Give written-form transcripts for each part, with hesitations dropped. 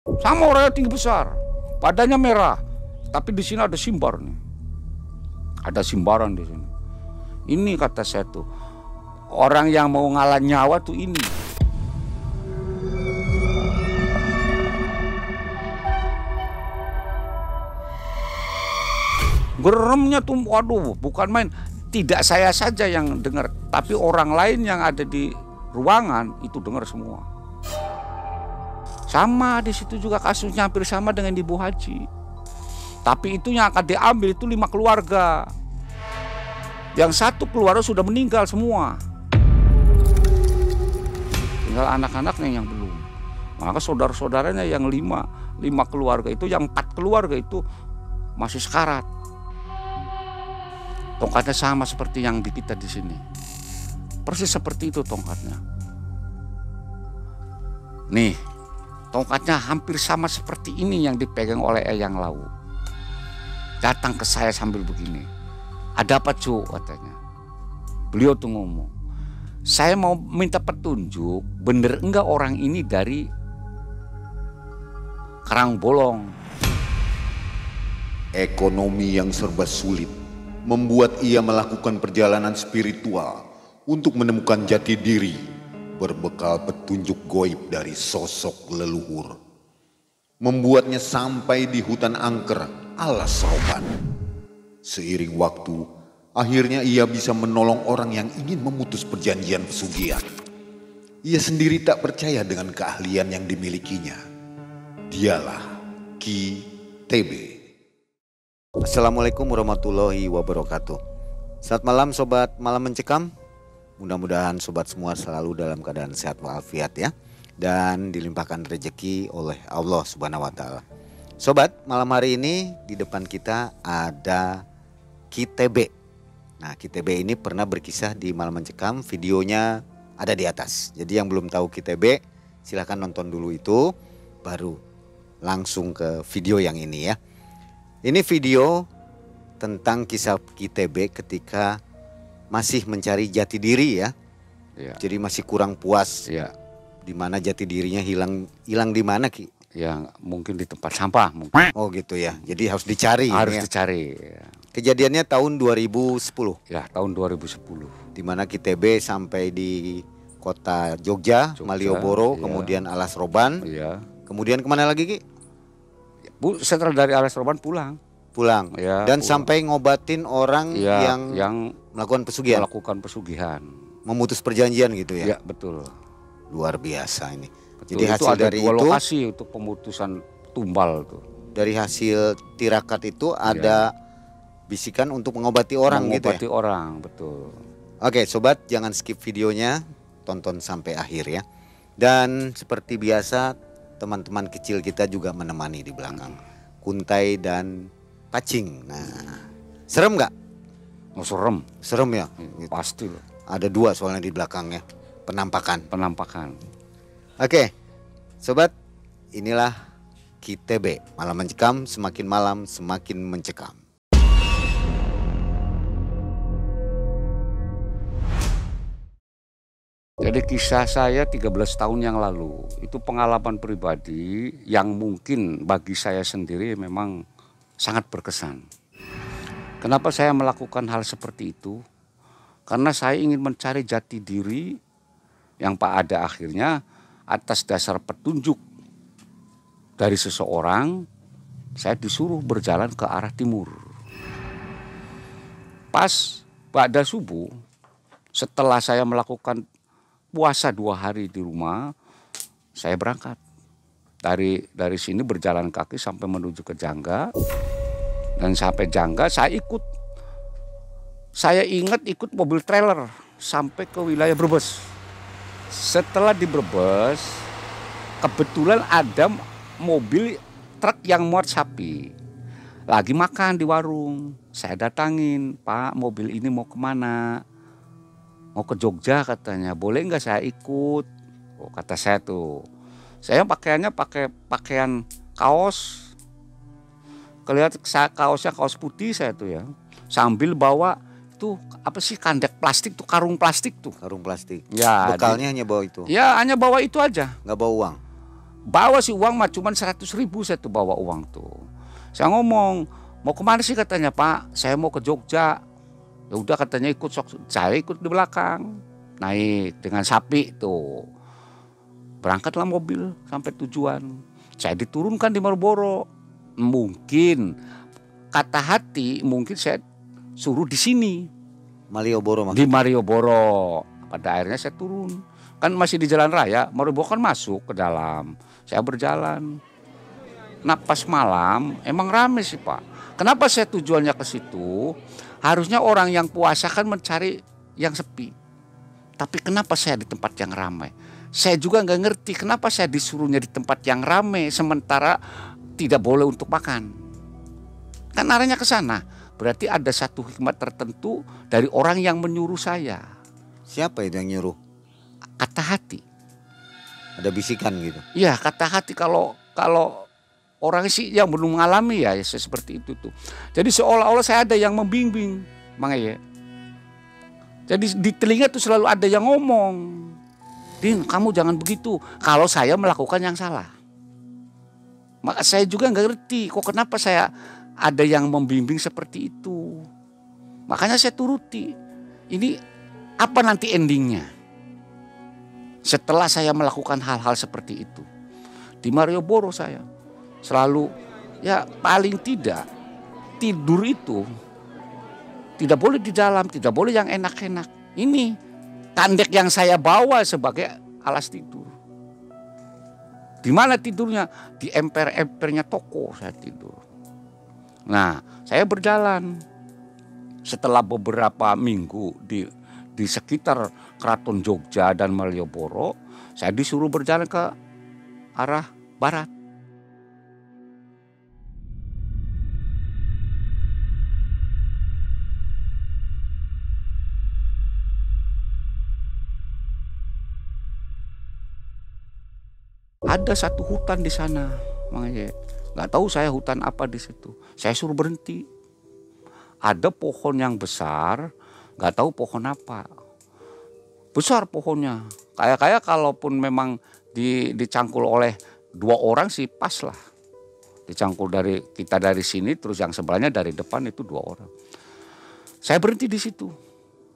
Sama orangnya tinggi besar, badannya merah, tapi di sini ada simbar nih. Ada simbaran di sini. Ini kata saya tuh, orang yang mau ngalah nyawa tuh ini. Geremnya tuh, waduh, bukan main. Tidak saya saja yang dengar, tapi orang lain yang ada di ruangan itu dengar semua. Sama di situ juga kasusnya hampir sama dengan di Bu Haji. Tapi itu yang akan diambil itu 5 keluarga. Yang 1 keluarga sudah meninggal semua. Tinggal anak-anaknya yang belum. Maka saudara-saudaranya yang 5 keluarga itu, yang 4 keluarga itu masih sekarat. Tongkatnya sama seperti yang di kita di sini. Persis seperti itu tongkatnya. Nih, tongkatnya hampir sama seperti ini yang dipegang oleh Eyang Lawu. Datang ke saya sambil begini. Ada apa cu? Katanya. Beliau tuh ngomong, saya mau minta petunjuk, bener enggak orang ini dari Karangbolong. Ekonomi yang serba sulit membuat ia melakukan perjalanan spiritual untuk menemukan jati diri berbekal petunjuk goib dari sosok leluhur. Membuatnya sampai di hutan angker Alas Roban. Seiring waktu, akhirnya ia bisa menolong orang yang ingin memutus perjanjian pesugihan. Ia sendiri tak percaya dengan keahlian yang dimilikinya. Dialah Ki TB. Assalamualaikum warahmatullahi wabarakatuh. Selamat malam sobat Malam Mencekam. Mudah-mudahan sobat semua selalu dalam keadaan sehat walafiat ya, dan dilimpahkan rezeki oleh Allah Subhanahu wa taala. Sobat, malam hari ini di depan kita ada Ki TB. Nah, Ki TB ini pernah berkisah di Malam Mencekam, videonya ada di atas. Jadi yang belum tahu Ki TB, silahkan nonton dulu itu, baru langsung ke video yang ini ya. Ini video tentang kisah Ki TB ketika masih mencari jati diri ya. Jadi masih kurang puas. Di mana jati dirinya hilang di mana Ki? Ya mungkin di tempat sampah mungkin. Oh gitu ya. Jadi harus dicari. Harus ya. dicari. Ya. Kejadiannya tahun 2010. Ya tahun 2010. Di mana Ki TB sampai di kota Jogja, Malioboro, ya. Kemudian Alas Roban. Ya. Kemudian kemana lagi Ki? Bu, setelah dari Alas Roban pulang. Ya, dan pulang. Sampai ngobatin orang ya, yang melakukan pesugihan. Memutus perjanjian gitu ya. Ya betul. Luar biasa ini. Betul, jadi hasil ada dari 2 itu lokasi untuk pemutusan tumbal tuh. Dari hasil tirakat itu ada bisikan untuk mengobati orang gitu ya. Mengobati orang, betul. Oke, sobat, jangan skip videonya, tonton sampai akhir ya. Dan seperti biasa, teman-teman kecil kita juga menemani di belakang. Kuntai dan Pacing. Nah, serem nggak? Oh, serem. Serem ya. Pasti loh. Ada 2 soalnya di belakangnya. Penampakan. Oke, sobat, inilah Ki TB. Malam Mencekam, semakin malam semakin mencekam. Jadi kisah saya 13 tahun yang lalu, itu pengalaman pribadi yang mungkin bagi saya sendiri memang sangat berkesan. Kenapa saya melakukan hal seperti itu? Karena saya ingin mencari jati diri yang pada akhirnya atas dasar petunjuk dari seseorang, saya disuruh berjalan ke arah timur. Pas ba'da subuh, setelah saya melakukan puasa 2 hari di rumah, saya berangkat. Dari sini berjalan kaki sampai menuju ke Jangga. Dan sampai Jangga saya ikut. Saya ingat ikut mobil trailer sampai ke wilayah Brebes. Setelah di Brebes, kebetulan ada mobil truk yang muat sapi. Lagi makan di warung. Saya datangin, Pak, mobil ini mau kemana? Mau ke Jogja katanya, boleh nggak saya ikut? Oh, kata saya tuh. Saya pakaiannya pakai pakaian kaos. Kelihatan kaosnya kaos putih saya tuh ya. Sambil bawa itu apa sih, kandek plastik tuh, karung plastik tuh. Karung plastik. Ya. Bekalnya hanya bawa itu. Ya hanya bawa itu aja. Nggak bawa uang. bawa si uang mah cuman 100.000 saya tuh bawa uang tuh. Saya ngomong, mau kemana sih katanya, Pak? Saya mau ke Jogja. Ya udah katanya ikut, saya ikut di belakang. Naik dengan sapi tuh. Berangkatlah mobil sampai tujuan. Saya diturunkan di Marlboro. Mungkin kata hati mungkin saya suruh di sini. Malioboro Di Malioboro. Pada akhirnya saya turun. Kan masih di jalan raya, Malioboro kan masuk ke dalam. Saya berjalan. Nah pas malam emang rame sih Pak. Kenapa saya tujuannya ke situ? Harusnya orang yang puasa kan mencari yang sepi. Tapi kenapa saya di tempat yang ramai? Saya juga nggak ngerti kenapa saya disuruhnya di tempat yang ramai sementara tidak boleh untuk makan. Kan arahnya ke sana. Berarti ada satu hikmat tertentu dari orang yang menyuruh saya. Siapa itu yang nyuruh? Kata hati. Ada bisikan gitu. Iya, kata hati kalau orang sih yang belum mengalami ya seperti itu tuh. Jadi seolah-olah saya ada yang membimbing, Mang Eye. Jadi di telinga tuh selalu ada yang ngomong. Din, kamu jangan begitu. Kalau saya melakukan yang salah. Maka saya juga nggak ngerti kok kenapa saya ada yang membimbing seperti itu. Makanya saya turuti. Ini apa nanti endingnya? Setelah saya melakukan hal-hal seperti itu. Di Malioboro saya selalu ya paling tidak tidur itu tidak boleh di dalam, tidak boleh yang enak-enak. Ini tandek yang saya bawa sebagai alas tidur. Di mana tidurnya? Di emper-empernya toko saya tidur. Nah, saya berjalan setelah beberapa minggu di sekitar Keraton Jogja dan Malioboro, saya disuruh berjalan ke arah barat. Ada satu hutan di sana, makanya nggak tahu saya hutan apa di situ. Saya suruh berhenti. Ada pohon yang besar, nggak tahu pohon apa. Besar pohonnya. Kayak kalaupun memang dicangkul oleh 2 orang sih pas lah. Dicangkul dari kita dari sini, terus yang sebelahnya dari depan itu 2 orang. Saya berhenti di situ.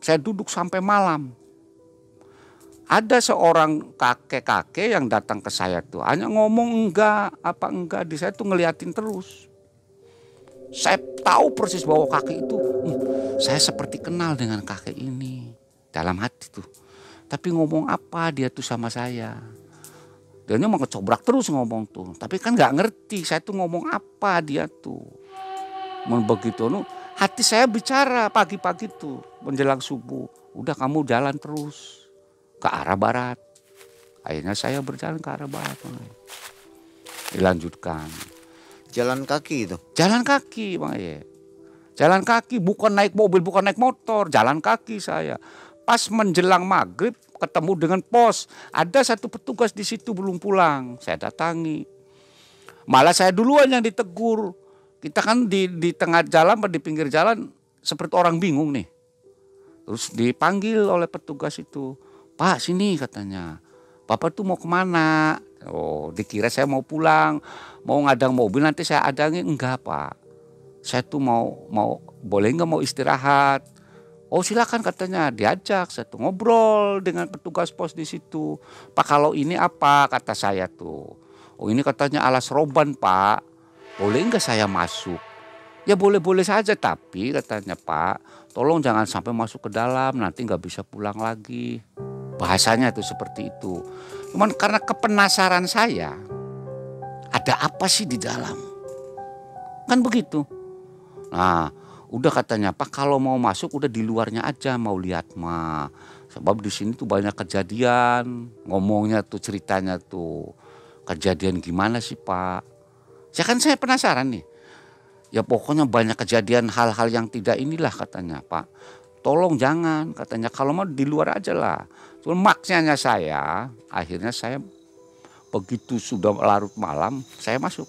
Saya duduk sampai malam. Ada seorang kakek-kakek yang datang ke saya tuh, hanya ngomong enggak di saya tuh ngeliatin terus. Saya tahu persis bahwa kakek itu, saya seperti kenal dengan kakek ini dalam hati tuh. Tapi ngomong apa dia tuh sama saya? Dia mau ngecobrak terus ngomong tuh. Tapi kan nggak ngerti saya tuh ngomong apa dia tuh. Begitu, hati saya bicara pagi-pagi tuh menjelang subuh. Udah kamu jalan terus ke arah barat. Akhirnya saya berjalan ke arah barat. Dilanjutkan. Jalan kaki itu? Jalan kaki Bang Ye. Jalan kaki, bukan naik mobil, bukan naik motor. Jalan kaki saya. Pas menjelang maghrib ketemu dengan pos. Ada satu petugas di situ belum pulang. Saya datangi. Malah saya duluan yang ditegur. Kita kan di tengah jalan atau di pinggir jalan seperti orang bingung nih. Terus dipanggil oleh petugas itu. Pak sini katanya. Bapak tuh mau kemana? Oh dikira saya mau pulang. Mau ngadang mobil nanti saya adangin. Enggak Pak. Saya tuh mau boleh nggak mau istirahat. Oh silakan katanya, diajak saya tuh ngobrol dengan petugas pos di situ. Pak kalau ini apa kata saya tuh. Oh ini katanya alas roban Pak. Boleh nggak saya masuk? Ya boleh-boleh saja tapi katanya Pak. Tolong jangan sampai masuk ke dalam nanti nggak bisa pulang lagi. Bahasanya tuh seperti itu. Cuman karena kepenasaran saya. Ada apa sih di dalam? Kan begitu. Nah udah katanya Pak kalau mau masuk udah di luarnya aja mau lihat mah. Sebab di sini tuh banyak kejadian. Ngomongnya tuh ceritanya tuh. Kejadian gimana sih Pak? Saya penasaran nih. Ya pokoknya banyak kejadian hal-hal yang tidak inilah katanya Pak. Tolong jangan katanya kalau mau di luar aja lah. Cuma maksanya saya akhirnya saya begitu sudah larut malam saya masuk.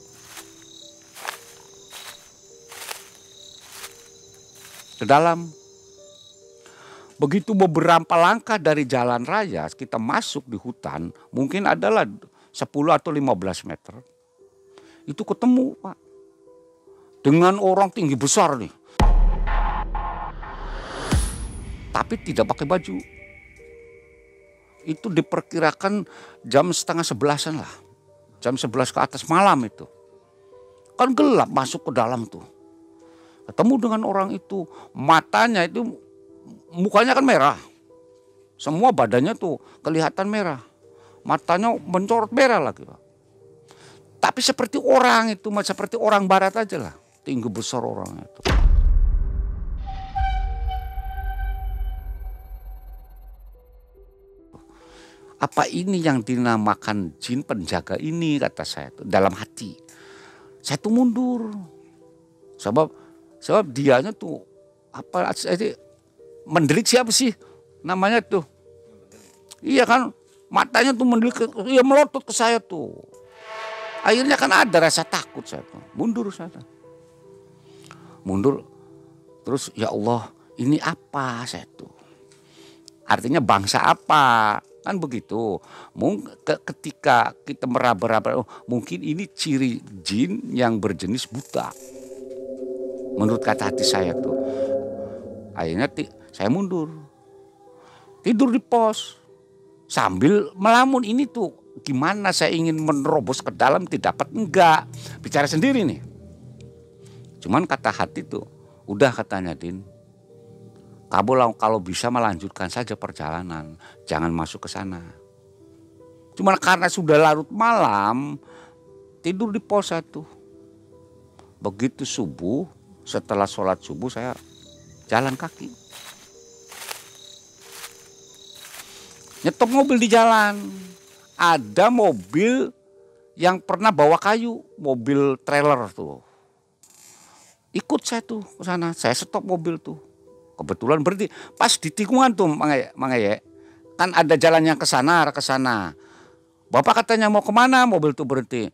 Ke dalam. Begitu beberapa langkah dari jalan raya kita masuk di hutan mungkin adalah 10 atau 15 meter. Itu ketemu Pak. Dengan orang tinggi besar nih. Tapi tidak pakai baju. Itu diperkirakan jam setengah 11-an lah. Jam 11 ke atas malam itu. Kan gelap masuk ke dalam tuh. Ketemu dengan orang itu. Matanya itu, mukanya kan merah. Semua badannya tuh kelihatan merah. Matanya mencorot merah lagi Pak. Tapi seperti orang itu, seperti orang barat aja lah. Tinggi besar orangnya itu. Apa ini yang dinamakan jin penjaga ini, kata saya tuh dalam hati. Saya tuh mundur. Sebab dianya tuh apa mendelik siapa sih namanya tuh. Iya kan, matanya tuh mendelik, ya melotot ke saya tuh. Akhirnya kan ada rasa takut saya tuh. Mundur saya. Mundur. Terus ya Allah, ini apa saya tuh. Artinya bangsa apa? Kan begitu. Ketika kita meraba-raba, oh, mungkin ini ciri jin yang berjenis buta. Menurut kata hati saya tuh. Akhirnya saya mundur. Tidur di pos. Sambil melamun, ini tuh gimana saya ingin menerobos ke dalam, tidak dapat, enggak. Bicara sendiri nih. Cuman kata hati tuh, udah katanya Din. Kamu kalau bisa melanjutkan saja perjalanan, jangan masuk ke sana. Cuma karena sudah larut malam, tidur di pos satu. Begitu subuh, setelah sholat subuh saya jalan kaki. Nyetop mobil di jalan. Ada mobil yang pernah bawa kayu, mobil trailer tuh. Ikut saya tuh ke sana, saya stop mobil tuh. Kebetulan berhenti pas di tikungan tuh Mang Ye. Kan ada jalan yang ke sana, arah ke sana. Bapak katanya mau kemana, mobil tuh berhenti.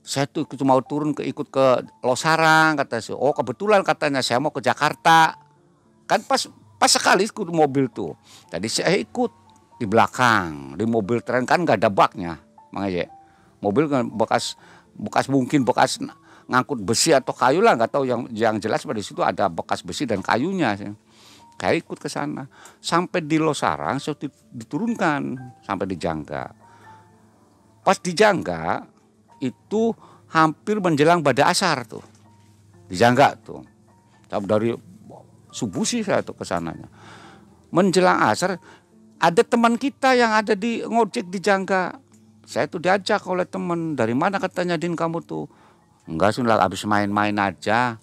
Saya tuh mau turun ikut ke Losarang, kata saya. Oh kebetulan katanya saya mau ke Jakarta. Kan pas sekali ikut mobil tuh. Tadi saya ikut di belakang, di mobil tren kan nggak ada baknya, Mang Ye. Mobil kan bekas ngangkut besi atau kayu lah, nggak tahu, yang jelas pada situ ada bekas besi dan kayunya. Saya ikut ke sana. Sampai di Losarang saya diturunkan sampai di Jangga. Pas di Jangga itu hampir menjelang pada asar tuh. Di Jangga tuh. Dari subuh sih saya tuh ke sananya. Menjelang asar ada teman kita yang ada di ngojek di Jangga. Saya tuh diajak oleh teman, dari mana katanya Din kamu tuh? Enggak, sudah habis main-main aja.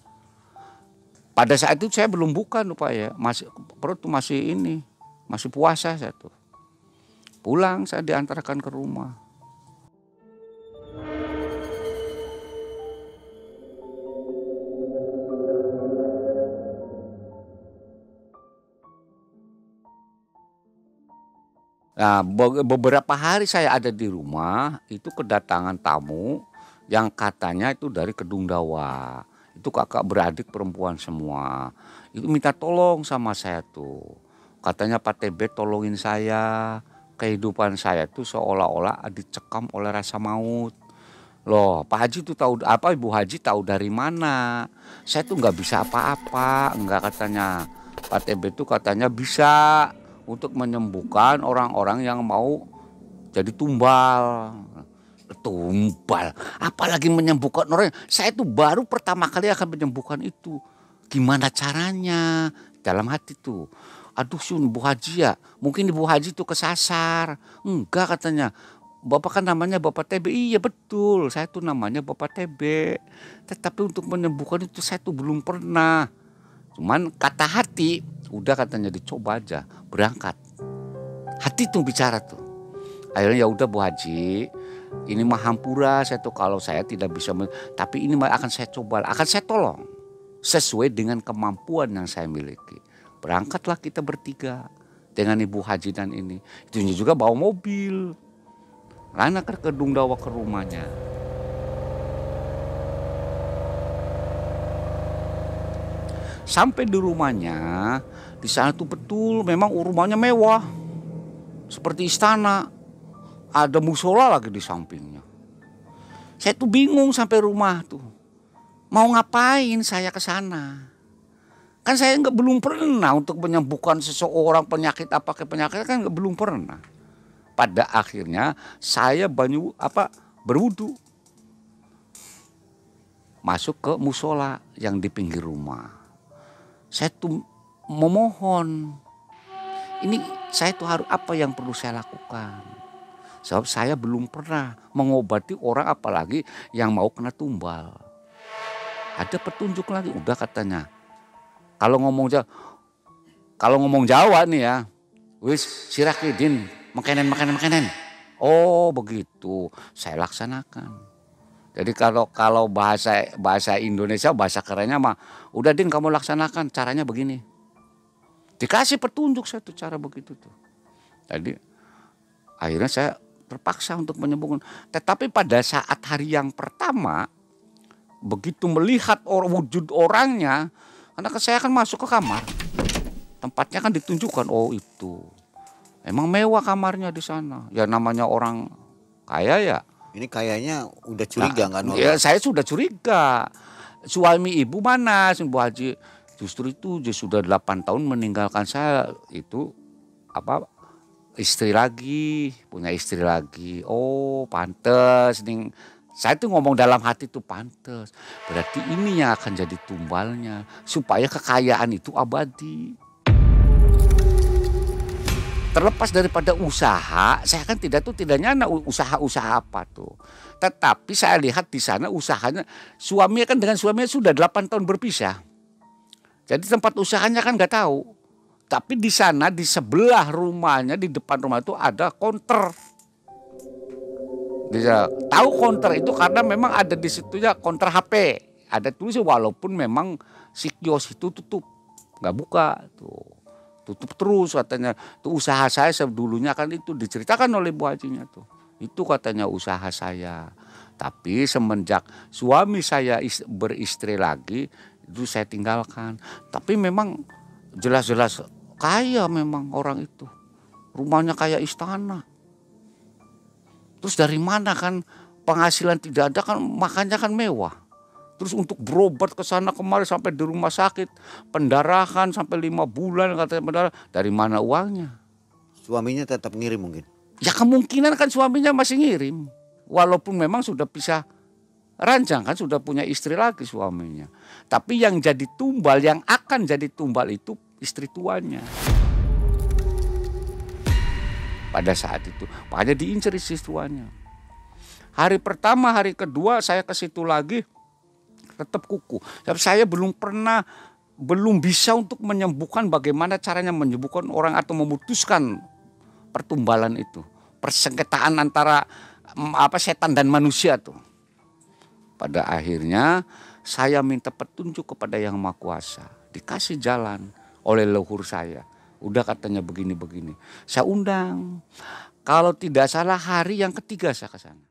Pada saat itu saya belum buka lupa ya, perut tuh masih puasa saya tuh. Pulang saya diantarkan ke rumah. Nah, beberapa hari saya ada di rumah, itu kedatangan tamu yang katanya itu dari Kedung Dawa. Itu kakak beradik perempuan semua. Itu minta tolong sama saya tuh. Katanya Pak TB tolongin saya. Kehidupan saya tuh seolah-olah dicekam oleh rasa maut. Loh, Pak Haji tuh tahu apa, Ibu Haji tahu dari mana? Saya tuh nggak bisa apa-apa, enggak katanya. Pak TB tuh katanya bisa untuk menyembuhkan orang-orang yang mau jadi tumbal. Tumbal, apalagi menyembuhkan orang. Saya tuh baru pertama kali akan menyembuhkan itu. Gimana caranya? Dalam hati tuh, aduh Sun, Bu Haji ya, mungkin Ibu Haji tuh kesasar. Enggak katanya, Bapak kan namanya Bapak TB. Iya betul, saya tuh namanya Bapak TB. Tetapi untuk menyembuhkan itu saya tuh belum pernah. Cuman kata hati, udah katanya dicoba aja, berangkat. Hati tuh bicara tuh. Akhirnya ya udah Bu Haji, ini mah hampura saya tuh, kalau saya tidak bisa, tapi ini mah akan saya coba, akan saya tolong sesuai dengan kemampuan yang saya miliki. Berangkatlah kita bertiga dengan Ibu Haji dan ini. Itu juga bawa mobil. Karena ke Kedung Dawa ke rumahnya. Sampai di rumahnya, di sana tuh betul memang rumahnya mewah. Seperti istana. ada musola lagi di sampingnya. Saya tuh bingung sampai rumah tuh. Mau ngapain saya ke sana? Kan saya belum pernah untuk menyembuhkan seseorang penyakit apa ke penyakit, kan belum pernah. Pada akhirnya saya berwudu. Masuk ke musola yang di pinggir rumah. Saya tuh memohon. Ini saya tuh harus apa yang perlu saya lakukan? Sebab saya belum pernah mengobati orang, apalagi yang mau kena tumbal. Ada petunjuk lagi, udah katanya. Kalau ngomong Jawa nih ya, wis sirakidin makanan. Oh begitu, saya laksanakan. Jadi kalau bahasa Indonesia, bahasa kerennya mah, udah Din kamu laksanakan, caranya begini. Dikasih petunjuk saya tuh cara begitu tuh. Jadi akhirnya saya terpaksa untuk menyembuhkan. Tetapi pada saat hari yang pertama, begitu melihat wujud orangnya, karena saya kan masuk ke kamar, tempatnya kan ditunjukkan, oh itu, emang mewah kamarnya di sana. Ya namanya orang kaya ya. Ini kayaknya udah curiga nggak normal? Ya saya sudah curiga. Suami ibu mana, Bu Haji? Justru itu dia sudah 8 tahun meninggalkan saya, itu istri lagi, punya istri lagi. Oh pantes nih. Saya tuh ngomong dalam hati tuh pantes. Berarti ini yang akan jadi tumbalnya. Supaya kekayaan itu abadi. Terlepas daripada usaha, saya kan tidak nyana usaha-usaha apa tuh. Tetapi saya lihat di sana usahanya, suaminya sudah 8 tahun berpisah. Jadi tempat usahanya kan nggak tahu. Tapi di sana di sebelah rumahnya, di depan rumah itu ada konter. Dia tahu konter itu karena memang ada di situnya konter HP. Ada tulisnya, walaupun memang si kios itu tutup, nggak buka tuh. Tutup terus katanya. Itu usaha saya dulunya kan itu diceritakan oleh Bu Hajinya tuh. Itu katanya usaha saya. Tapi semenjak suami saya beristri lagi, itu saya tinggalkan. Tapi memang jelas-jelas kaya memang orang itu. Rumahnya kayak istana. Terus dari mana kan penghasilan tidak ada kan, makannya kan mewah. Terus untuk berobat ke sana kemari sampai di rumah sakit, pendarahan sampai 5 bulan katanya pendarah, dari mana uangnya? Suaminya tetap ngirim mungkin? Ya kemungkinan kan suaminya masih ngirim. Walaupun memang sudah pisah ranjang kan, sudah punya istri lagi suaminya. Tapi yang jadi tumbal, yang akan jadi tumbal itu istri tuanya. Pada saat itu, makanya diincar istri tuanya. Hari pertama, hari kedua saya ke situ lagi, tetap kuku. Saya belum bisa untuk menyembuhkan, bagaimana caranya menyembuhkan orang atau memutuskan pertumbalan itu. Persengketaan antara setan dan manusia tuh. Pada akhirnya saya minta petunjuk kepada Yang Maha Kuasa. Dikasih jalan oleh leluhur saya. Udah katanya begini-begini. Saya undang. Kalau tidak salah hari yang ketiga saya ke sana.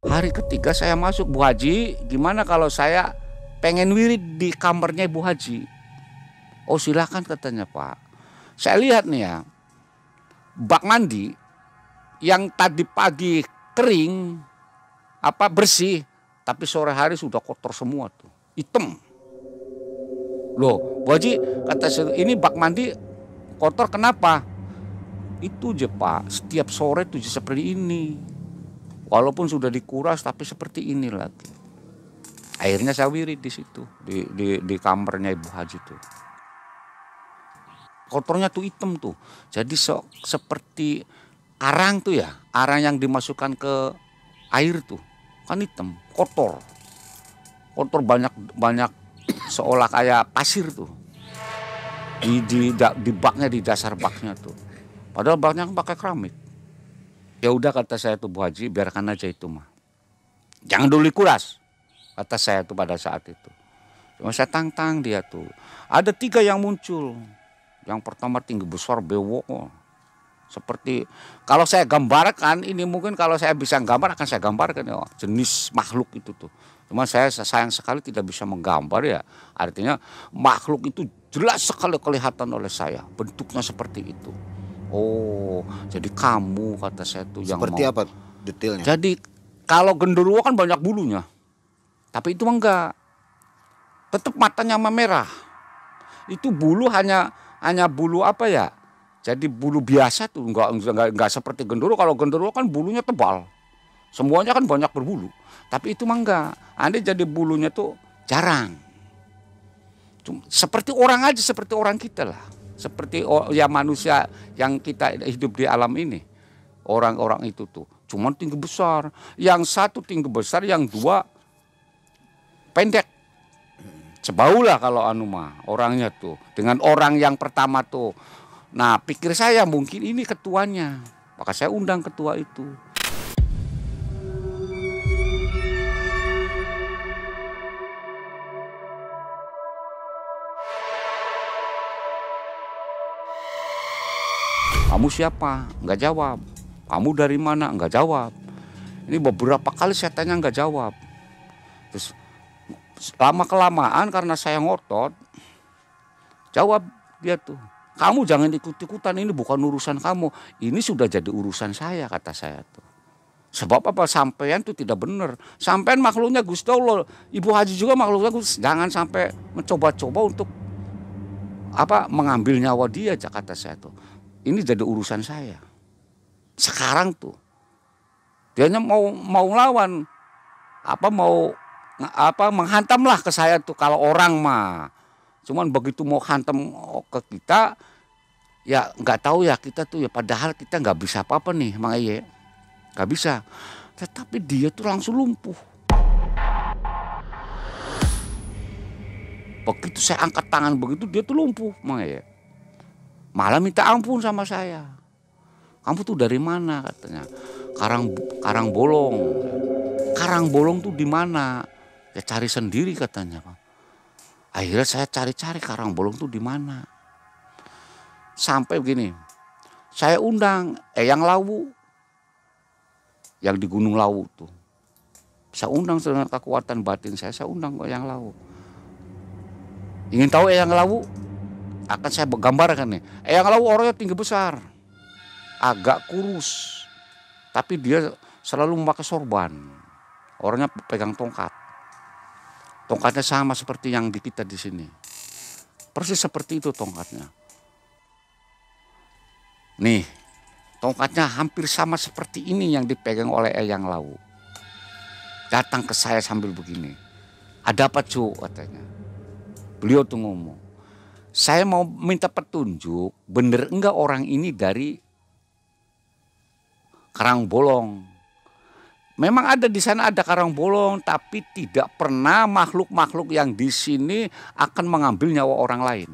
Hari ketiga saya masuk, Bu Haji, gimana kalau saya pengen wirid di kamarnya Bu Haji? Oh silakan katanya Pak. Saya lihat nih ya, bak mandi yang tadi pagi kering, bersih, tapi sore hari sudah kotor semua tuh, hitam. Loh Bu Haji, kata saya, ini bak mandi kotor kenapa? Itu aja Pak, setiap sore tuh seperti ini. Walaupun sudah dikuras tapi seperti ini lagi. Akhirnya saya wirid di situ, di kamarnya Ibu Haji tuh. Kotornya tuh hitam tuh. Jadi seperti arang tuh ya, arang yang dimasukkan ke air tuh. Kan hitam, kotor. Kotor banyak seolah kayak pasir tuh. Di baknya, di dasar baknya tuh. Padahal baknya kan pakai keramik. Ya udah kata saya tuh Bu Haji, biarkan aja itu mah. Jangan dulu dikuras, kata saya tuh pada saat itu. Cuma saya tantang dia tuh. Ada 3 yang muncul. Yang pertama tinggi besar bewok. Seperti kalau saya gambarkan ini, mungkin kalau saya bisa gambar akan saya gambarkan ya jenis makhluk itu tuh. Cuma saya sayang sekali tidak bisa menggambar ya. Artinya makhluk itu jelas sekali kelihatan oleh saya. Bentuknya seperti itu. Oh, jadi kamu kata saya tuh yang Seperti mau. apa detailnya? Jadi kalau genderuwo kan banyak bulunya. Tapi itu enggak. Tetap matanya merah. Itu bulu hanya bulu apa ya? Jadi bulu biasa tuh, enggak seperti genderuwo. Kalau genderuwo kan bulunya tebal. Semuanya kan banyak berbulu. Tapi itu mah enggak. Anda jadi bulunya tuh jarang. Seperti orang aja, seperti orang kita lah. Seperti ya manusia yang kita hidup di alam ini. Orang-orang itu tuh cuman tinggi besar. Yang satu tinggi besar, yang dua pendek. Sebaulah kalau anu mah orangnya tuh dengan orang yang pertama tuh. Nah, pikir saya mungkin ini ketuanya. Maka saya undang ketua itu. Kamu siapa? Enggak jawab. Kamu dari mana? Enggak jawab. Ini beberapa kali saya tanya enggak jawab. Terus lama-kelamaan karena saya ngotot, jawab dia tuh. Kamu jangan ikut-ikutan, ini bukan urusan kamu. Ini sudah jadi urusan saya, kata saya tuh. Sebab apa? Sampean tuh tidak benar. Sampean makhluknya Gusti Allah. Ibu Haji juga makhluknya Gusti. Jangan sampai mencoba-coba untuk mengambil nyawa dia, kata saya tuh. Ini jadi urusan saya. Sekarang tuh dianya mau lawan, menghantamlah ke saya tuh kalau orang mah. Cuman begitu mau hantam ke kita, ya nggak tahu ya kita tuh ya, padahal kita nggak bisa apa-apa nih, Mang Eye. Nggak bisa. Tetapi dia tuh langsung lumpuh. Begitu saya angkat tangan begitu, dia tuh lumpuh, Mang Eye. Malah minta ampun sama saya. Kamu tuh dari mana, katanya. Karangbolong. Karangbolong tuh di mana? Ya cari sendiri, katanya, Pak. Akhirnya saya cari-cari Karangbolong tuh di mana. Sampai begini. Saya undang Eyang Lawu yang di Gunung Lawu tuh. Saya undang dengan kekuatan batin saya undang Eyang Lawu. Ingin tahu Eyang Lawu? Akan saya gambarkan nih. Eyang Lawu orangnya tinggi besar. Agak kurus. Tapi dia selalu memakai sorban. Orangnya pegang tongkat. Tongkatnya sama seperti yang di kita di sini. Persis seperti itu tongkatnya. Nih, tongkatnya hampir sama seperti ini yang dipegang oleh Eyang Lawu. Datang ke saya sambil begini. Ada apa, Cu? Katanya. Beliau tuh ngomong. Saya mau minta petunjuk, bener enggak orang ini dari Karangbolong. Memang ada di sana ada Karangbolong, tapi tidak pernah makhluk-makhluk yang di sini akan mengambil nyawa orang lain.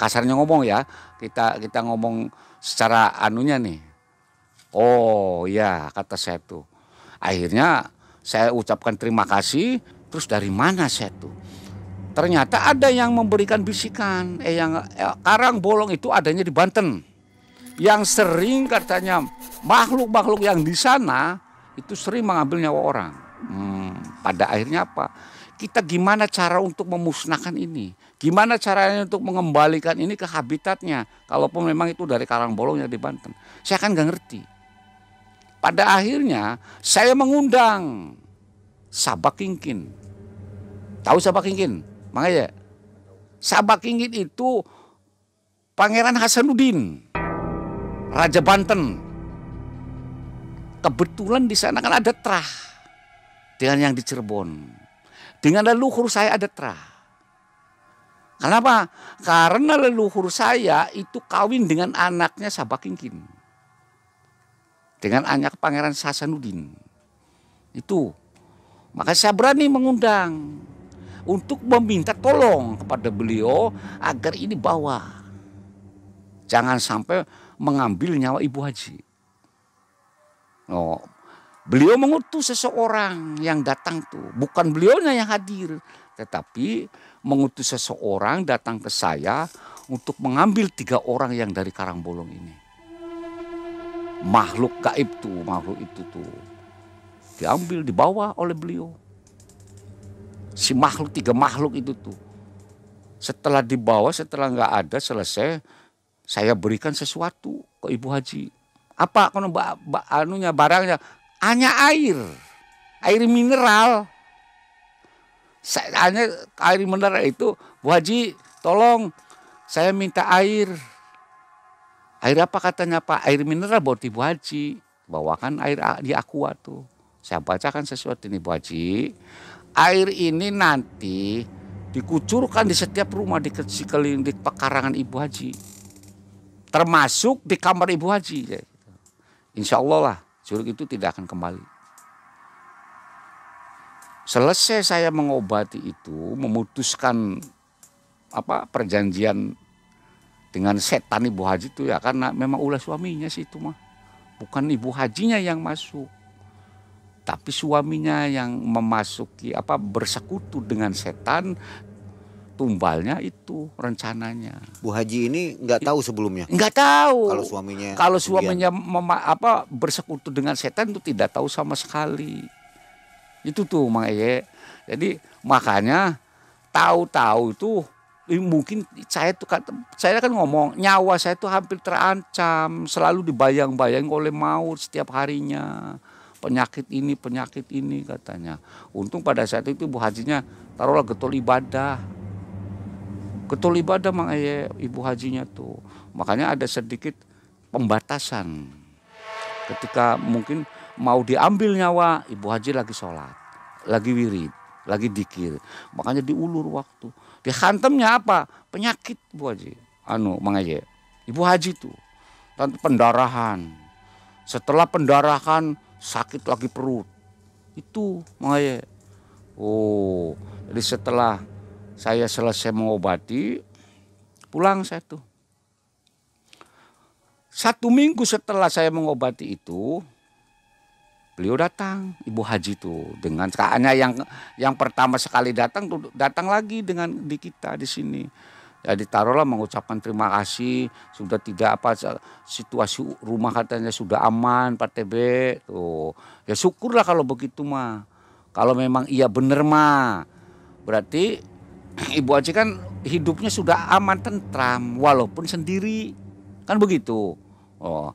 Kasarnya ngomong ya, kita ngomong secara anunya nih. Oh ya, kata saya tuh. Akhirnya saya ucapkan terima kasih, terus dari mana saya tuh? Ternyata ada yang memberikan bisikan, Karangbolong itu adanya di Banten. Yang sering katanya makhluk-makhluk yang di sana itu sering mengambil nyawa orang. Pada akhirnya apa? Kita gimana cara untuk memusnahkan ini? Gimana caranya untuk mengembalikan ini ke habitatnya? Kalaupun memang itu dari Karangbolong yang di Banten. Saya kan gak ngerti. Pada akhirnya saya mengundang Sabak Kingkin. Tahu Sabak Kingkin? Makanya Sabak Kingkin itu Pangeran Hasanuddin, Raja Banten. Kebetulan di sana kan ada terah dengan yang di Cirebon. Dengan leluhur saya ada terah. Kenapa? Karena leluhur saya itu kawin dengan anaknya Sabak Kingkin. Dengan anak Pangeran Hasanuddin. Itu. Maka saya berani mengundang untuk meminta tolong kepada beliau agar ini bawa. Jangan sampai mengambil nyawa Ibu Haji. Oh, beliau mengutus seseorang yang datang tuh. Bukan beliaunya yang hadir. Tetapi mengutus seseorang datang ke saya untuk mengambil 3 orang yang dari Karangbolong ini. Makhluk gaib tuh, makhluk itu tuh diambil, dibawa oleh beliau. Si makhluk, 3 makhluk itu tuh. Setelah dibawa, setelah nggak ada, selesai, saya berikan sesuatu ke Ibu Haji. Apa kono anunya, barangnya? Hanya air mineral. Hanya air mineral itu, Bu Haji, tolong saya minta air. Air apa katanya Pak? Air mineral buat Ibu Haji. Bawakan air di aqua tuh. Saya bacakan sesuatu ini Bu Haji. Air ini nanti dikucurkan di setiap rumah di sekeliling di pekarangan Ibu Haji. Termasuk di kamar Ibu Haji. Insya Allah lah curug itu tidak akan kembali. Selesai saya mengobati itu, memutuskan perjanjian dengan setan Ibu Haji itu ya, karena memang ulah suaminya sih itu mah. Bukan Ibu Hajinya yang masuk, tapi suaminya yang memasuki bersekutu dengan setan. Tumbalnya itu rencananya. Bu Haji ini nggak tahu sebelumnya. Nggak tahu. Kalau suaminya bersekutu dengan setan itu tidak tahu sama sekali. Itu tuh Mang Eye. Jadi makanya tahu-tahu itu mungkin saya kan ngomong nyawa saya itu hampir terancam, selalu dibayang-bayang oleh maut setiap harinya. Penyakit ini katanya. Untung pada saat itu Bu Hajinya taruhlah getol ibadah Mang Eye, Ibu Hajinya tuh. Makanya ada sedikit pembatasan. Ketika mungkin mau diambil nyawa, Ibu Haji lagi sholat, lagi wirid, lagi dikir. Makanya diulur waktu. Dihantamnya apa? Penyakit Bu Haji. Mang Eye, Ibu Haji tuh pendarahan. Setelah pendarahan sakit lagi perut. Itu Mang Eye. Oh, jadi setelah saya selesai mengobati, pulang saya tuh. 1 minggu setelah saya mengobati itu, beliau datang, Ibu Haji tuh, dengan kakaknya yang pertama sekali datang lagi di kita di sini. Ya ditaruhlah mengucapkan terima kasih, sudah tidak situasi rumah katanya sudah aman Pak TB tuh. Ya syukurlah kalau begitu mah. Kalau memang iya bener mah, berarti Ibu Haji kan hidupnya sudah aman tentram walaupun sendiri. Kan begitu. Oh.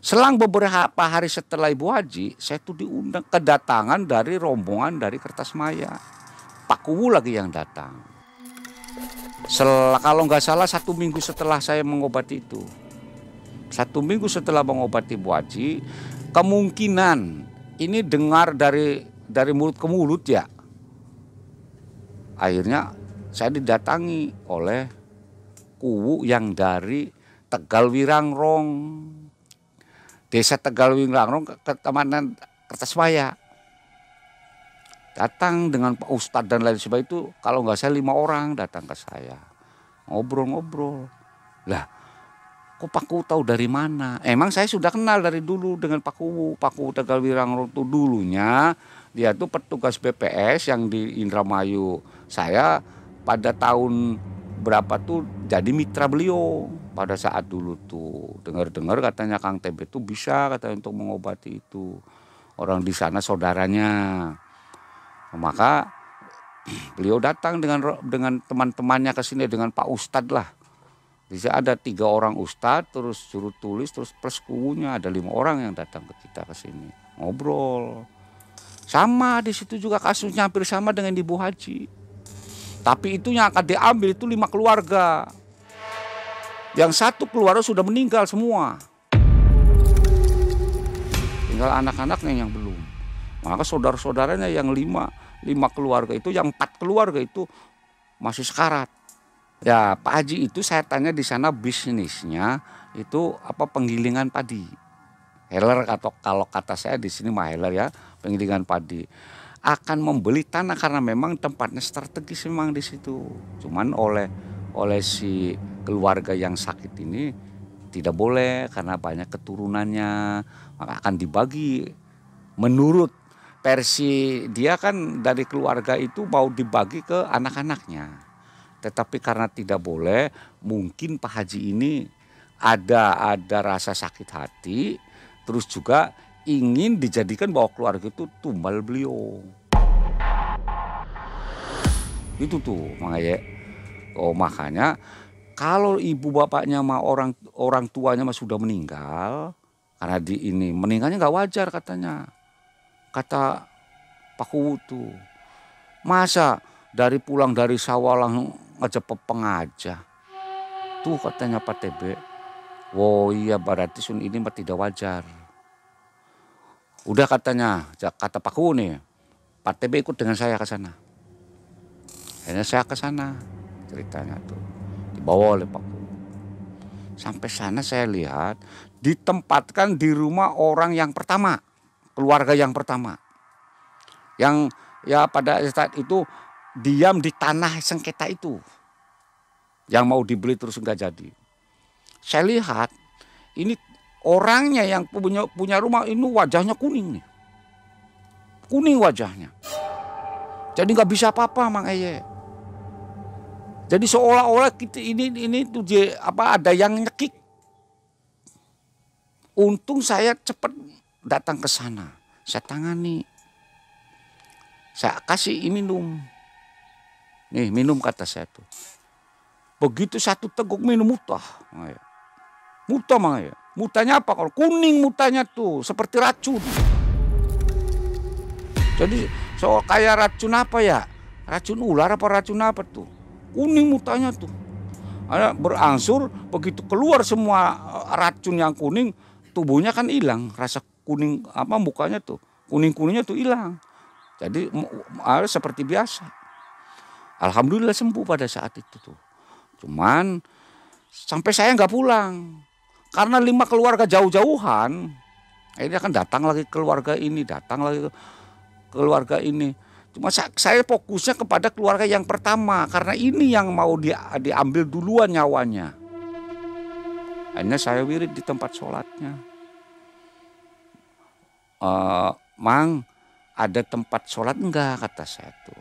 Selang beberapa hari setelah Ibu Haji, saya tuh diundang kedatangan dari rombongan dari Kertasmaya. Pak Kuwu lagi yang datang. Kalau nggak salah 1 minggu setelah saya mengobati itu. 1 minggu setelah mengobati Ibu Haji, kemungkinan ini dengar dari mulut ke mulut ya. Akhirnya saya didatangi oleh Kuwu yang dari Tegal Wirangrong, desa Tegal Wirangrong, Kecamatan Kertasmaya. Datang dengan Pak Ustadz dan lain sebagainya itu, kalau nggak saya 5 orang datang ke saya. Ngobrol-ngobrol. Lah, kok Pak Kuwu tahu dari mana? Emang saya sudah kenal dari dulu dengan Pak Kuwu. Pak Kuwu Tegal Wirangrong itu dulunya, dia tuh petugas BPS yang di Indramayu. Saya pada tahun berapa tuh jadi mitra beliau pada saat dulu tuh. Dengar-dengar katanya Kang TB tuh bisa katanya untuk mengobati itu. Orang di sana saudaranya. Maka beliau datang dengan teman-temannya ke sini, dengan Pak Ustadz lah. Bisa ada 3 orang Ustadz, terus suruh tulis, terus plus Kuwunya ada 5 orang yang datang ke kita ke sini. Ngobrol. Sama di situ juga kasusnya hampir sama dengan Ibu Haji. Tapi itu yang akan diambil itu 5 keluarga. Yang 1 keluarga sudah meninggal semua. Tinggal anak-anaknya yang belum. Maka saudara-saudaranya yang 5 keluarga itu, yang 4 keluarga itu masih sekarat. Ya Pak Haji itu saya tanya di sana bisnisnya itu penggilingan padi. Heller atau kalau kata saya di sini mah heller ya, penggilingan padi. Akan membeli tanah karena memang tempatnya strategis memang di situ. Cuman oleh si keluarga yang sakit ini tidak boleh karena banyak keturunannya, maka akan dibagi. Menurut versi dia kan dari keluarga itu mau dibagi ke anak-anaknya. Tetapi karena tidak boleh, mungkin Pak Haji ini ada rasa sakit hati, terus juga ingin dijadikan bahwa keluarga itu tumbal beliau. Itu tuh makanya. Oh makanya kalau ibu bapaknya mah orang tuanya mah sudah meninggal, karena di ini meninggalnya nggak wajar katanya. Kata Pak Kuwu tuh. Masa dari pulang dari sawah langsung ngejepepeng aja. Tuh katanya Pak TB. Oh iya berarti sun ini mah tidak wajar. Udah katanya, kata Pak Kuwu nih. Pak TB ikut dengan saya ke sana. Akhirnya saya ke sana. Ceritanya tuh dibawa oleh Pak Kuwu. Sampai sana saya lihat ditempatkan di rumah orang yang pertama, keluarga yang pertama, yang ya pada saat itu diam di tanah sengketa itu, yang mau dibeli terus nggak jadi. Saya lihat ini orangnya yang punya rumah ini wajahnya kuning nih, kuning wajahnya, jadi nggak bisa apa-apa Mang Eye. Jadi seolah-olah kita ini tuh ada yang nyekik. Untung saya cepat datang ke sana. Saya tangani. Saya kasih minum. Nih minum kata saya tuh. Begitu satu teguk minum mutah. Mutah Mang ya. Mutahnya apa? Kalau kuning mutahnya tuh seperti racun. Jadi kayak racun apa ya? Racun ular apa racun apa tuh? Kuning mutanya tuh, ada berangsur begitu keluar semua racun yang kuning, tubuhnya kan hilang, rasa kuning apa mukanya tuh, kuningnya tuh hilang, jadi seperti biasa. Alhamdulillah sembuh pada saat itu tuh. Cuman sampai saya nggak pulang, karena 5 keluarga jauh-jauhan, akhirnya kan datang lagi keluarga ini, datang lagi keluarga ini. Cuma saya fokusnya kepada keluarga yang pertama karena ini yang mau diambil duluan nyawanya. Akhirnya saya wirid di tempat sholatnya. Mang, ada tempat sholat enggak kata saya tuh.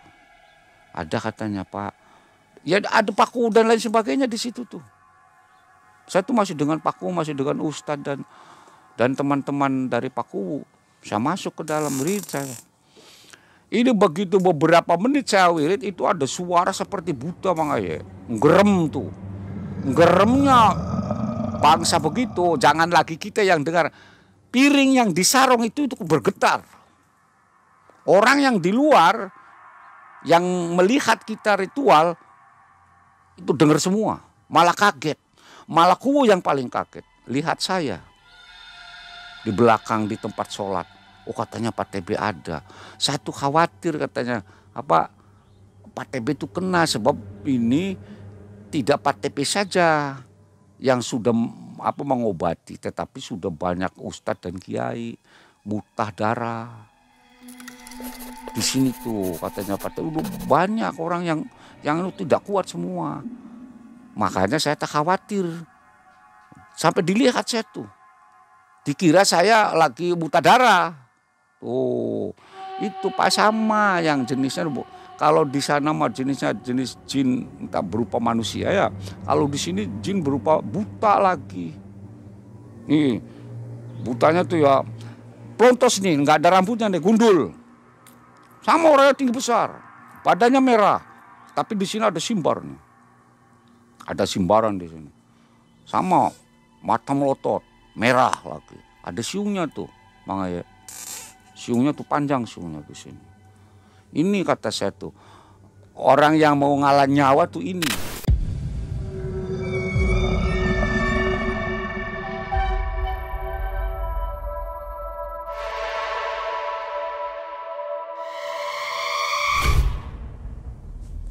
Ada katanya Pak. Ya ada Pak Kuwu dan lain sebagainya di situ tuh. Saya tuh masih dengan Pak Kuwu, masih dengan Ustadz dan teman-teman dari Pak Kuwu. Saya masuk ke dalam wirid saya. Ini begitu beberapa menit saya wirid itu ada suara seperti buta Mang Eye. Ngerem tuh. Ngeremnya bangsa begitu. Jangan lagi kita yang dengar. Piring yang disarong itu bergetar. Orang yang di luar yang melihat kita ritual itu dengar semua. Malah kaget. Malah Kuwu yang paling kaget. Lihat saya di belakang di tempat sholat. Oh katanya Pak TB ada. Saya tuh khawatir katanya Pak TB itu kena sebab ini tidak Pak TB saja yang sudah mengobati, tetapi sudah banyak ustadz dan kiai mutah darah. Di sini tuh katanya Pak TB udah banyak orang yang tidak kuat semua. Makanya saya tak khawatir. Sampai dilihat saya tuh. Dikira saya lagi mutah darah. Oh, itu Pak sama yang jenisnya Bu. Kalau di sana mah jenisnya jenis jin entah berupa manusia ya. Kalau di sini jin berupa buta lagi. Nih, butanya tuh ya plontos nih, nggak ada rambutnya nih, gundul. Sama orangnya tinggi besar, badannya merah. Tapi di sini ada simbar nih. Ada simbaran di sini. Sama mata melotot, merah lagi. Ada siungnya tuh, Mang Eye. Siungnya tuh panjang siungnya di sini. Ini kata saya tuh, orang yang mau ngalah nyawa tuh ini.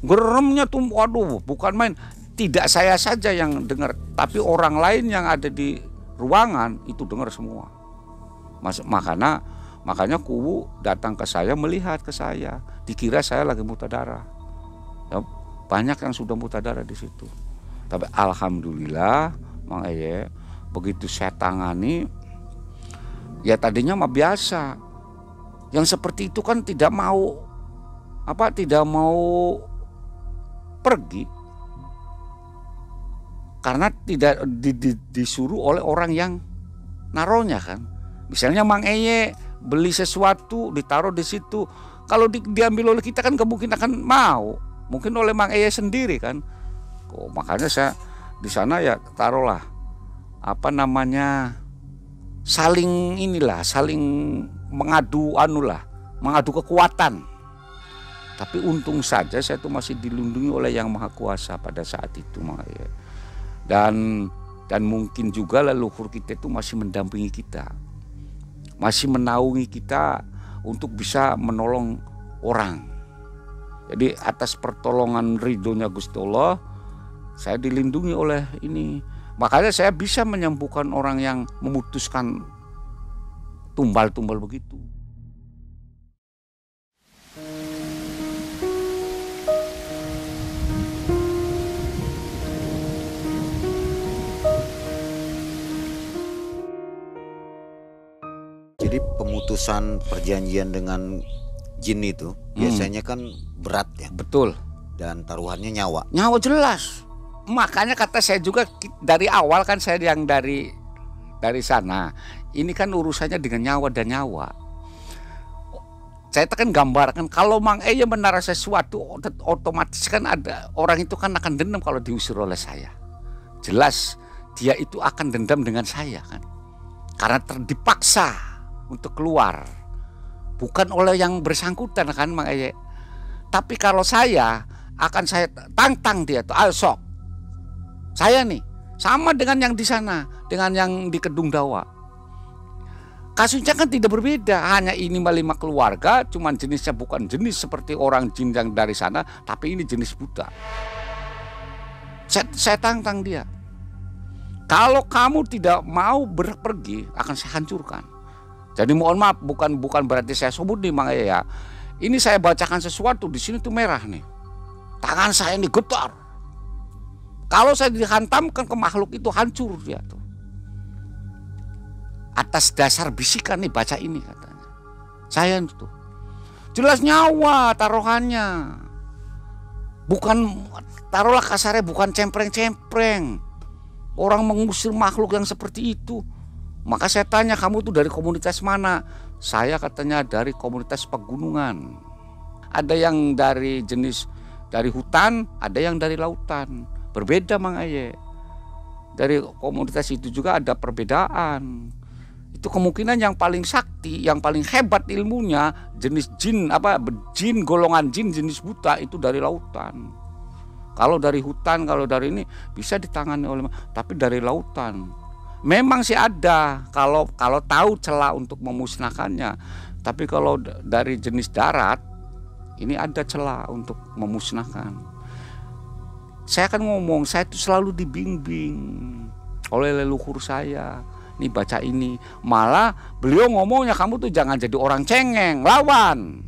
Geremnya tuh, waduh, bukan main. Tidak saya saja yang dengar, tapi orang lain yang ada di ruangan itu dengar semua. Makanya Kuwu datang ke saya, melihat ke saya, dikira saya lagi mutah darah. Ya, banyak yang sudah mutah darah di situ. Tapi alhamdulillah, Mang Eye, begitu saya tangani, ya tadinya mah biasa. Yang seperti itu kan tidak mau pergi. karena tidak disuruh oleh orang yang naronya kan. Misalnya Mang Eye beli sesuatu ditaruh di situ, kalau diambil oleh kita kan kemungkinan akan mau, mungkin oleh Mang Eye sendiri kan. Makanya saya di sana ya taruhlah apa namanya, saling mengadu mengadu kekuatan. Tapi untung saja saya itu masih dilindungi oleh Yang Maha Kuasa pada saat itu, Mang Eye. Dan mungkin juga leluhur kita itu masih mendampingi kita, masih menaungi kita untuk bisa menolong orang. Jadi atas pertolongan ridhonya Gusti Allah, saya dilindungi oleh ini. Makanya saya bisa menyembuhkan orang yang memutuskan tumbal-tumbal begitu. Jadi pemutusan perjanjian dengan jin itu biasanya kan berat ya. Betul. Dan taruhannya nyawa. Nyawa jelas. Makanya kata saya juga dari awal kan saya yang dari sana. Ini kan urusannya dengan nyawa dan nyawa. Saya kan gambarkan kalau Mang Eye menara sesuatu otomatis kan ada orang itu kan akan dendam kalau diusir oleh saya. Jelas dia itu akan dendam dengan saya kan. Karena dipaksa untuk keluar, bukan oleh yang bersangkutan kan Mang Eye. Tapi kalau saya tantang dia tuh, ayo sok. Saya nih sama dengan yang di sana, dengan yang di Kedung Dawa. Kasusnya kan tidak berbeda, hanya ini 5 keluarga, cuman jenisnya bukan jenis seperti orang jin yang dari sana, tapi ini jenis buta. Saya tantang dia. Kalau kamu tidak mau pergi, akan saya hancurkan. Jadi mohon maaf, bukan berarti saya sebut nih Mang Eye ya. Ini saya bacakan sesuatu di sini tuh merah nih. Tangan saya ini getar. Kalau saya dihantamkan ke makhluk itu hancur dia tuh. Atas dasar bisikan nih baca ini katanya. Saya itu jelas nyawa taruhannya. Bukan taruhlah kasarnya bukan cempreng-cempreng. Orang mengusir makhluk yang seperti itu. Maka saya tanya, kamu tuh dari komunitas mana? Saya katanya dari komunitas pegunungan. Ada yang dari jenis dari hutan, ada yang dari lautan. Berbeda Mang Eye. Dari komunitas itu juga ada perbedaan. Itu kemungkinan yang paling sakti, yang paling hebat ilmunya jenis jin golongan jin jenis buta itu dari lautan. Kalau dari hutan, kalau dari ini bisa ditangani oleh, tapi dari lautan. Memang sih ada kalau tahu celah untuk memusnahkannya. Tapi kalau dari jenis darat ini ada celah untuk memusnahkan. Saya akan ngomong, saya itu selalu dibimbing oleh leluhur saya. Nih baca ini, malah beliau ngomongnya kamu tuh jangan jadi orang cengeng, lawan.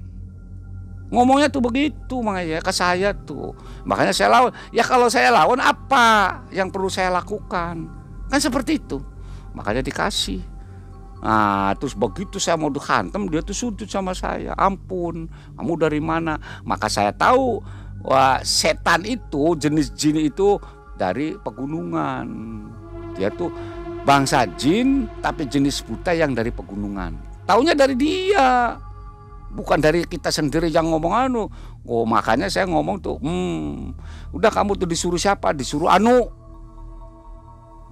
Ngomongnya tuh begitu Mang Eye ke saya tuh. Makanya saya lawan. Ya kalau saya lawan apa yang perlu saya lakukan? Kan seperti itu. Makanya dikasih. Nah terus begitu saya mau dihantam, dia tuh sujud sama saya. Ampun, kamu dari mana? Maka saya tahu wah, setan itu jenis jin itu dari pegunungan. Dia tuh bangsa jin tapi jenis buta yang dari pegunungan. Taunya dari dia. Bukan dari kita sendiri yang ngomong makanya saya ngomong tuh, udah kamu tuh disuruh siapa? Disuruh Anu,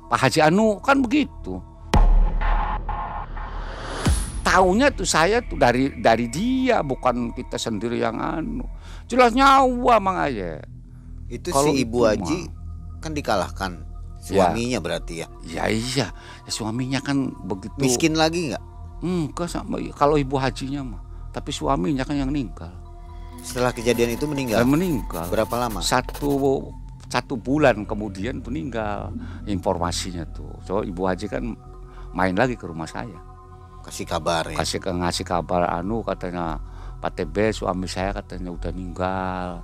Pak Haji Anu, kan begitu. Taunya tuh saya tuh dari dia, bukan kita sendiri yang Jelas nyawa Mang Eye. Itu kalau si Ibu Haji kan dikalahkan suaminya ya. Berarti ya? Iya, suaminya kan begitu. Miskin lagi nggak? Enggak sama. Kalau Ibu Hajinya mah. Tapi suaminya kan yang meninggal. Setelah kejadian itu meninggal? Meninggal. Berapa lama? Satu bulan kemudian meninggal. Informasinya tuh. So Ibu Haji kan main lagi ke rumah saya. Kasih kabar ya? Ngasih kabar katanya Pak TB suami saya katanya udah meninggal.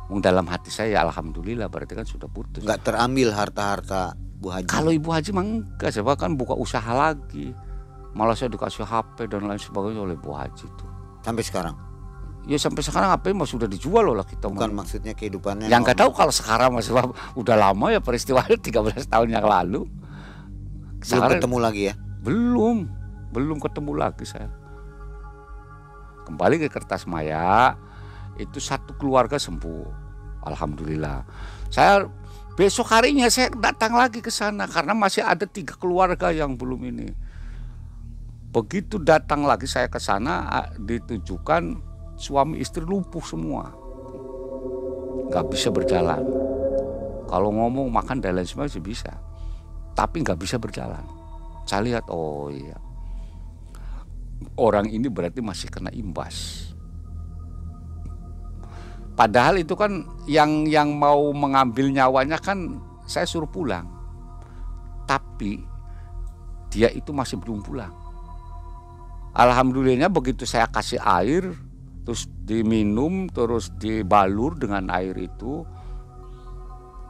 Dalam hati saya alhamdulillah berarti kan sudah putus. Nggak terambil harta-harta Bu Haji? Kalau Ibu Haji mah enggak, saya kan buka usaha lagi. Malah saya dikasih HP dan lain sebagainya oleh Bu Haji itu. Sampai sekarang? Ya sampai sekarang HP mah sudah dijual loh lah kita. Bukan maksudnya kehidupannya. Yang nggak tahu kalau sekarang masih udah lama ya peristiwanya 13 tahun yang lalu. Belum Sekarang ketemu lagi ya? Belum ketemu lagi saya. Kembali ke Kertasmaya, itu satu keluarga sembuh, alhamdulillah. Saya besok harinya saya datang lagi ke sana karena masih ada 3 keluarga yang belum ini. Begitu datang lagi saya ke sana, ditujukan suami istri lumpuh semua, nggak bisa berjalan. Kalau ngomong, makan dan lain sebagainya bisa, tapi nggak bisa berjalan. Saya lihat, oh iya, orang ini berarti masih kena imbas. Padahal itu kan yang mau mengambil nyawanya kan saya suruh pulang, tapi dia itu masih belum pulang. Alhamdulillahnya begitu saya kasih air, terus diminum, terus dibalur dengan air itu,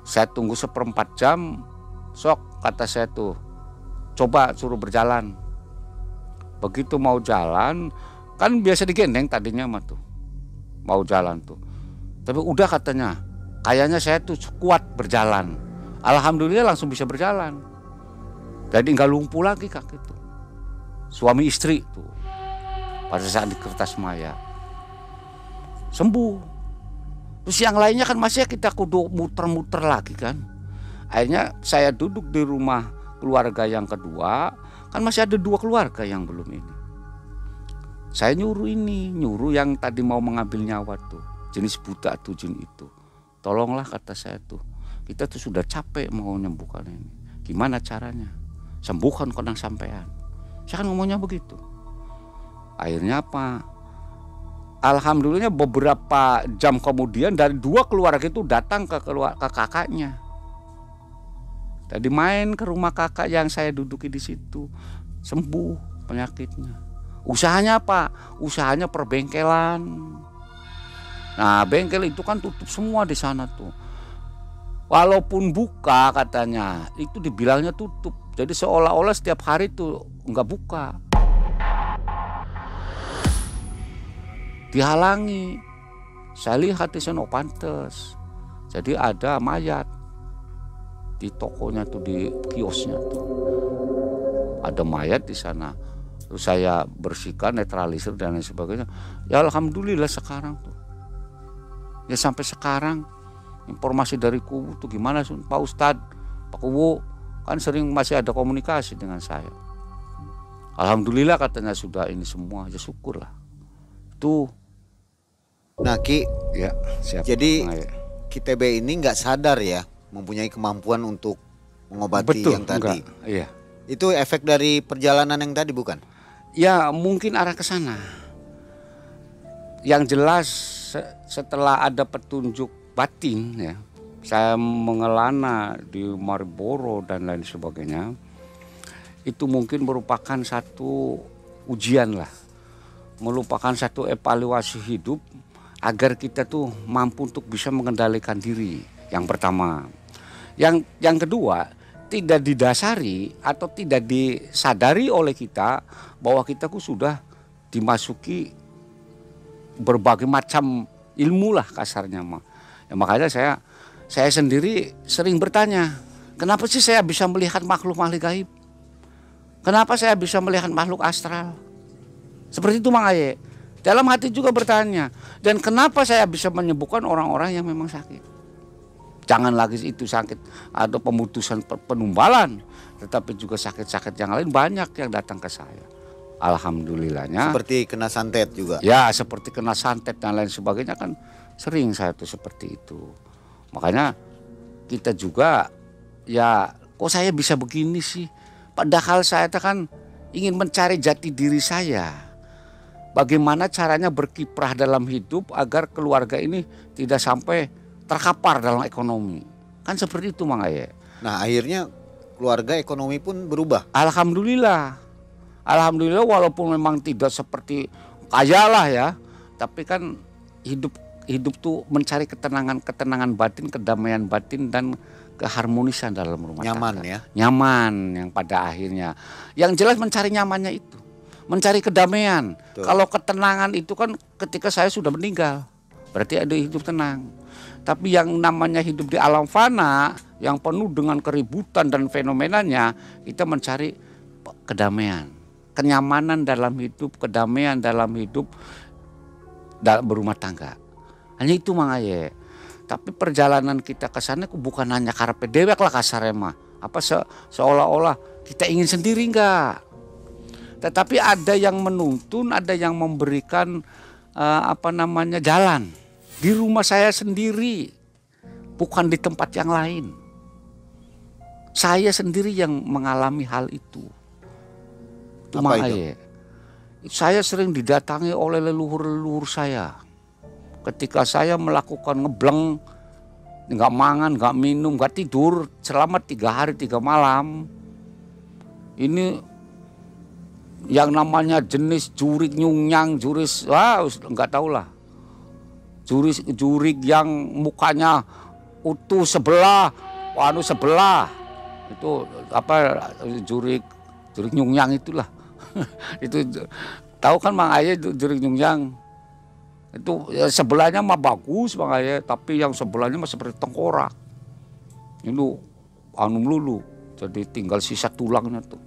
saya tunggu 1/4 jam, sok kata saya tuh, coba suruh berjalan. Begitu mau jalan, kan biasa digendeng tadinya mah tuh, mau jalan tuh. Tapi udah katanya, kayaknya saya tuh kuat berjalan. Alhamdulillah langsung bisa berjalan. Jadi nggak lumpuh lagi kaki itu. Suami istri tuh, pada saat di Kertasmaya sembuh. Terus yang lainnya kan masih kita kudu muter-muter lagi kan. Akhirnya saya duduk di rumah keluarga yang kedua, kan masih ada 2 keluarga yang belum ini. Saya nyuruh yang tadi mau mengambil nyawa tuh, jenis buta tuh jin itu. Tolonglah kata saya tuh, kita tuh sudah capek mau menyembuhkan ini. Gimana caranya? Sembuhkan konang sampean. Saya kan ngomongnya begitu. Akhirnya apa? Alhamdulillah beberapa jam kemudian dari 2 keluarga itu datang ke kakaknya. Tadi main ke rumah kakak yang saya duduki di situ, sembuh penyakitnya. Usahanya apa? Usahanya perbengkelan. Nah, bengkel itu kan tutup semua di sana tuh. Walaupun buka katanya, itu dibilangnya tutup. Jadi seolah-olah setiap hari tuh nggak buka. Dihalangi. Saya lihat di sana pantes. Jadi ada mayat di tokonya tuh, di kiosnya tuh. Ada mayat di sana. Terus saya bersihkan, netralisir dan lain sebagainya. Ya alhamdulillah sekarang tuh. Ya sampai sekarang informasi dari Kuwu tuh gimana Pak Ustadz, Pak Kuwu kan sering masih ada komunikasi dengan saya. Alhamdulillah katanya sudah ini semua, ya syukurlah. Tuh. Nah Ki, ya, siap. Jadi Ki TB ini nggak sadar ya mempunyai kemampuan untuk mengobati. Betul, yang tadi. Iya. Itu efek dari perjalanan yang tadi bukan? Ya mungkin arah ke sana. Yang jelas setelah ada petunjuk batin ya, saya mengelana di Mariboro dan lain sebagainya, itu mungkin merupakan satu ujian lah, merupakan satu evaluasi hidup agar kita tuh mampu untuk bisa mengendalikan diri. Yang pertama, yang kedua, tidak didasari atau tidak disadari oleh kita bahwa kita sudah dimasuki berbagai macam ilmu lah kasarnya mah. Ya, makanya saya sendiri sering bertanya, kenapa sih saya bisa melihat makhluk-makhluk gaib? Kenapa saya bisa melihat makhluk astral? Seperti itu Mang Aye. Dalam hati juga bertanya, dan kenapa saya bisa menyembuhkan orang-orang yang memang sakit? Jangan lagi itu sakit atau pemutusan penumbalan, tetapi juga sakit-sakit yang lain banyak yang datang ke saya. Alhamdulillahnya. Seperti kena santet juga. Ya, seperti kena santet dan lain sebagainya kan sering saya tuh seperti itu. Makanya kita juga ya, kok saya bisa begini sih? Padahal saya kan ingin mencari jati diri saya. Bagaimana caranya berkiprah dalam hidup agar keluarga ini tidak sampai terkapar dalam ekonomi. Kan seperti itu Mang Aye. Nah akhirnya keluarga ekonomi pun berubah. Alhamdulillah. Alhamdulillah walaupun memang tidak seperti kaya lah ya. Tapi kan hidup tuh mencari ketenangan batin, kedamaian batin dan keharmonisan dalam rumah tangga. Nyaman ya. Nyaman yang pada akhirnya. Yang jelas mencari nyamannya itu. mencari kedamaian. Betul. Kalau ketenangan itu kan ketika saya sudah meninggal, berarti ada hidup tenang. Tapi yang namanya hidup di alam fana yang penuh dengan keributan dan fenomenanya, kita mencari kedamaian, kenyamanan dalam hidup, kedamaian dalam hidup, dalam berumah tangga. Hanya itu Mang Aye. Tapi perjalanan kita ke sana bukan hanya karpe dewek lah kasarnya mah. Apa seolah-olah kita ingin sendiri enggak. Tetapi ada yang menuntun, ada yang memberikan jalan. Di rumah saya sendiri, bukan di tempat yang lain. Saya sendiri yang mengalami hal itu. Itu Mang Aye. Saya sering didatangi oleh leluhur-leluhur saya. Ketika saya melakukan ngebleng, nggak mangan, nggak minum, nggak tidur selama 3 hari 3 malam. Ini yang namanya jenis jurik nyungyang, juris, nggak tahu lah. Jurik yang mukanya utuh sebelah, sebelah. Itu jurik nyungyang itulah. Itu tahu kan Mang Aye jurik nyungyang. Itu ya, sebelahnya mah bagus Mang Aye, tapi yang sebelahnya mah seperti tengkorak. Itu melulu. Jadi tinggal sisa tulangnya tuh.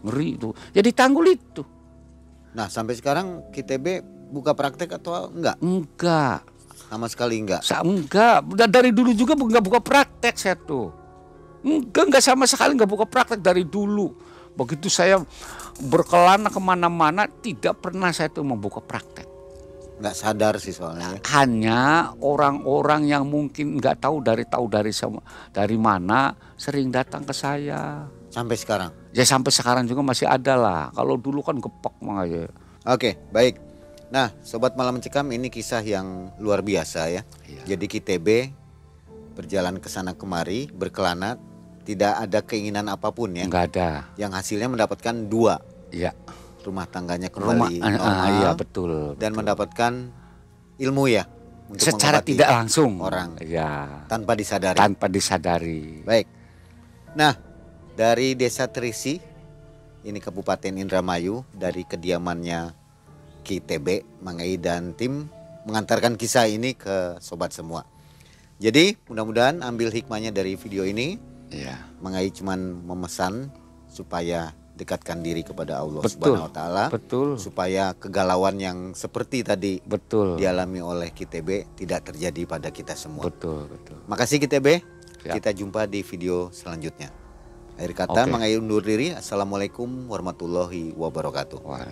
Ngeri itu. Jadi tanggul itu. Nah, sampai sekarang KTB buka praktek atau enggak? Enggak. Sama sekali enggak? Enggak. Dari dulu juga enggak buka praktek saya tuh. Enggak sama sekali enggak buka praktek dari dulu. Begitu saya berkelana kemana-mana tidak pernah saya tuh membuka praktek. Enggak sadar sih soalnya. Hanya orang-orang yang mungkin enggak tahu dari mana sering datang ke saya. Sampai sekarang? Ya sampai sekarang juga masih ada lah. Kalau dulu kan gepok Mang Aye. Oke, baik. Nah, Sobat Malam Mencekam, ini kisah yang luar biasa ya. Iya. Jadi KTB berjalan ke sana kemari, berkelana, tidak ada keinginan apapun ya. Enggak ada. Yang hasilnya mendapatkan 2. Iya. Rumah tangganya kembali normal. Iya betul. Dan mendapatkan ilmu ya. Untuk secara tidak langsung. Orang. Iya. Tanpa disadari. Tanpa disadari. Baik. Nah, dari Desa Trisi, ini Kabupaten Indramayu, dari kediamannya KTB, Mang Aye dan tim mengantarkan kisah ini ke sobat semua. Jadi mudah-mudahan ambil hikmahnya dari video ini. Iya. Mang Aye cuman memesan supaya dekatkan diri kepada Allah Betul. Subhanahu wa taala. Betul. Supaya kegalauan yang seperti tadi betul dialami oleh KTB tidak terjadi pada kita semua. Betul. Makasih KTB. Siap. Kita jumpa di video selanjutnya. Akhir kata Mang Aye undur diri. Assalamualaikum warahmatullahi wabarakatuh. Wah.